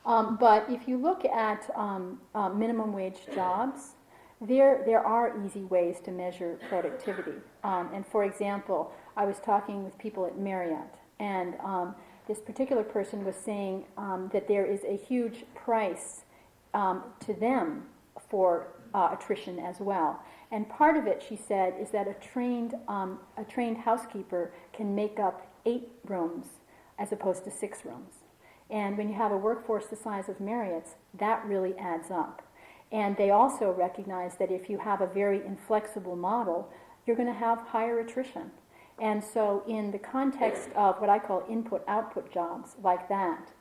But if you look at minimum wage jobs, there are easy ways to measure productivity. And for example, I was talking with people at Marriott, and this particular person was saying that there is a huge price to them for attrition as well. And part of it, she said, is that a trained housekeeper can make up 8 rooms as opposed to 6 rooms. And when you have a workforce the size of Marriott's, that really adds up. And they also recognize that if you have a very inflexible model, you're going to have higher attrition. And so in the context of what I call input-output jobs like that,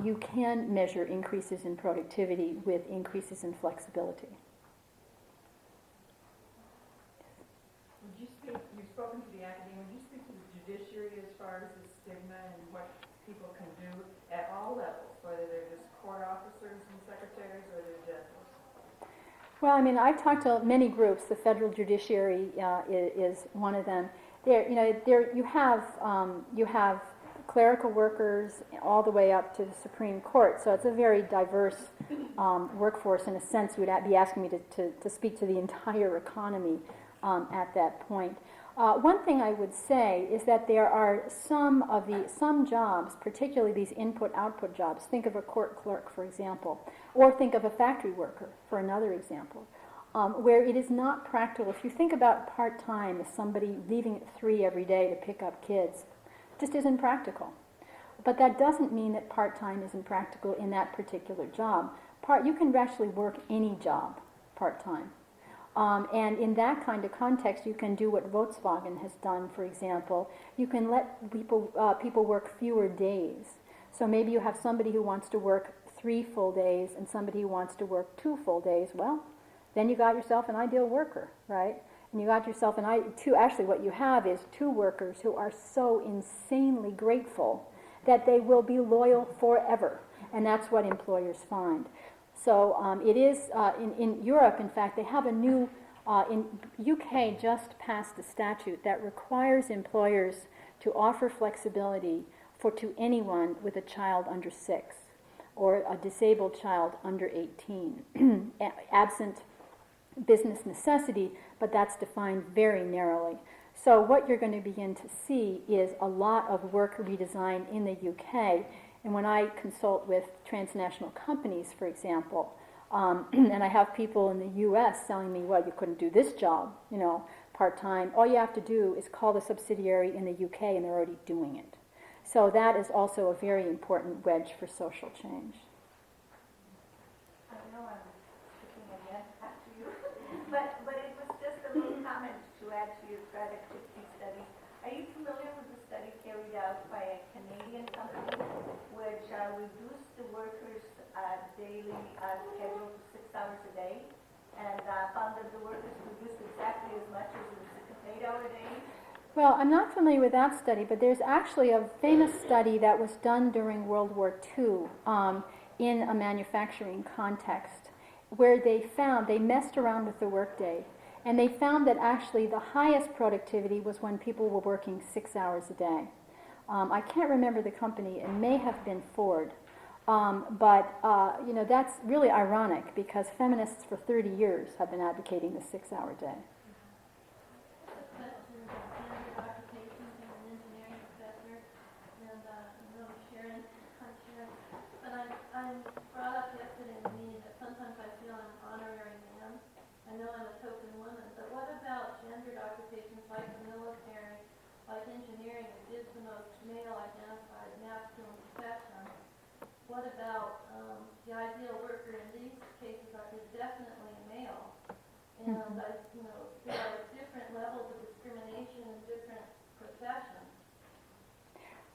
you can measure increases in productivity with increases in flexibility. You've spoken to the academia, would you speak to the judiciary as far as the stigma and what people can do at all levels, whether they're just court officers and secretaries or they're judges? Well, I mean, I've talked to many groups. The federal judiciary is one of them. You have clerical workers all the way up to the Supreme Court. So it's a very diverse workforce. In a sense, you would be asking me to speak to the entire economy at that point. One thing I would say is that there are some jobs, particularly these input-output jobs. Think of a court clerk, for example, or think of a factory worker, for another example, where it is not practical. If you think about part-time as somebody leaving at 3 every day to pick up kids, it just isn't practical. But that doesn't mean that part-time isn't practical in that particular job. You can actually work any job part-time. And in that kind of context, you can do what Volkswagen has done, for example. You can let people work fewer days. So maybe you have somebody who wants to work 3 full days and somebody who wants to work 2 full days. Well, then you got yourself an ideal worker, right? And you got yourself actually what you have is 2 workers who are so insanely grateful that they will be loyal forever. And that's what employers find. So it is, in Europe, in fact, they have a new, in UK just passed a statute that requires employers to offer flexibility to anyone with a child under 6 or a disabled child under 18, absent business necessity, but that's defined very narrowly. So what you're going to begin to see is a lot of work redesign in the UK. And when I consult with transnational companies, for example, and I have people in the U.S. telling me, well, you couldn't do this job, part-time. All you have to do is call the subsidiary in the UK, and they're already doing it. So that is also a very important wedge for social change. I know I'm speaking again after you, but it was just a little comment to add to your productivity studies. Are you familiar with the study carried out by a Canadian company which reduced the workers' daily schedule to 6 hours a day and found that the workers produced exactly as much as the 8-hour days? Well, I'm not familiar with that study, but there's actually a famous study that was done during World War II in a manufacturing context where they messed around with the workday. And they found that actually the highest productivity was when people were working 6 hours a day. I can't remember the company. It may have been Ford. But that's really ironic because feminists for 30 years have been advocating the 6-hour day. I'm brought up yesterday in the meeting that sometimes I feel I'm an honorary man. I know I'm a token woman, but what about gendered occupations like the military, like engineering, which is the most male-identified masculine profession? What about the ideal worker in these cases is definitely a male, and there are different levels of discrimination in different professions.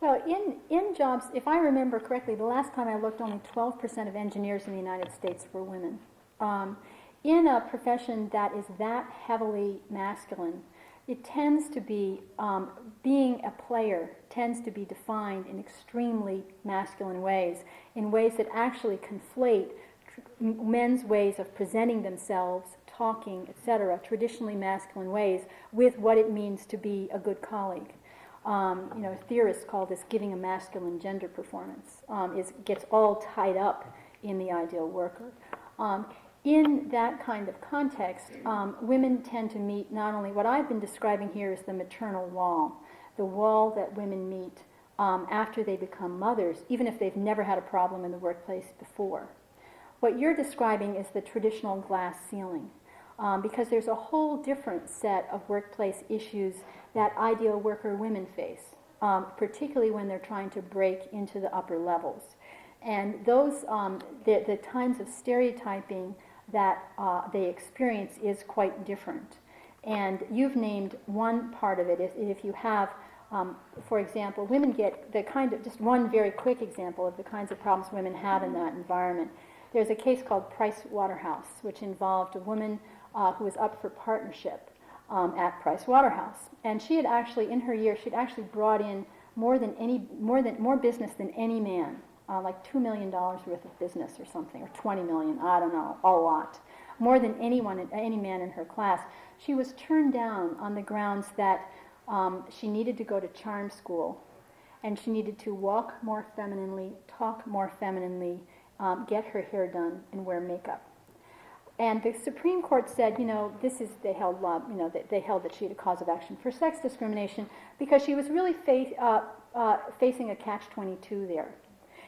Well, in jobs, if I remember correctly, the last time I looked, only 12% of engineers in the United States were women. In a profession that is that heavily masculine, it tends to be, being a player tends to be defined in extremely masculine ways, in ways that actually conflate men's ways of presenting themselves, talking, etc., traditionally masculine ways, with what it means to be a good colleague. Theorists call this giving a masculine gender performance, gets all tied up in the ideal worker. In that kind of context, women tend to meet not only what I've been describing here as the maternal wall, the wall that women meet after they become mothers, even if they've never had a problem in the workplace before. What you're describing is the traditional glass ceiling, because there's a whole different set of workplace issues that ideal worker women face, particularly when they're trying to break into the upper levels. And those, the kinds of stereotyping that they experience is quite different. And you've named one part of it. If you have, for example, women get the kind of, just one very quick example of the kinds of problems women have in that environment. There's a case called Price Waterhouse, which involved a woman who was up for partnership at Price Waterhouse. And she had actually, in her year, she'd actually brought in more business than any man. Like $2 million worth of business or something, or 20 million, I don't know, a lot. More than any man in her class. She was turned down on the grounds that she needed to go to charm school, and she needed to walk more femininely, talk more femininely, get her hair done, and wear makeup. And the Supreme Court said, they held that she had a cause of action for sex discrimination because she was really facing a catch-22 there.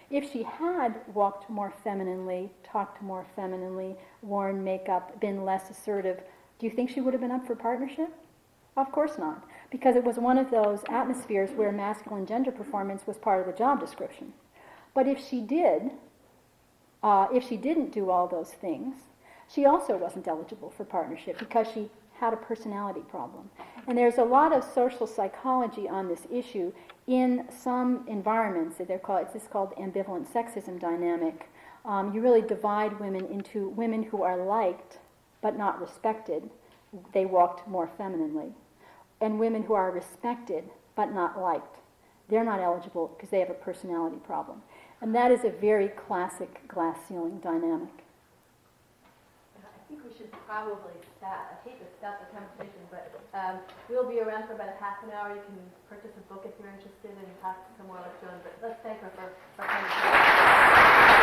If she had walked more femininely, talked more femininely, worn makeup, been less assertive, do you think she would have been up for partnership? Of course not, because it was one of those atmospheres where masculine gender performance was part of the job description. But if she didn't do all those things, she also wasn't eligible for partnership because she had a personality problem. And there's a lot of social psychology on this issue in some environments. It's called ambivalent sexism dynamic. You really divide women into women who are liked but not respected. They walked more femininely. And women who are respected but not liked. They're not eligible because they have a personality problem. And that is a very classic glass ceiling dynamic. I think we should probably stop. I hate to stop the conversation, but we'll be around for about a half an hour. You can purchase a book if you're interested and talk to someone like Joan. But let's thank her for coming.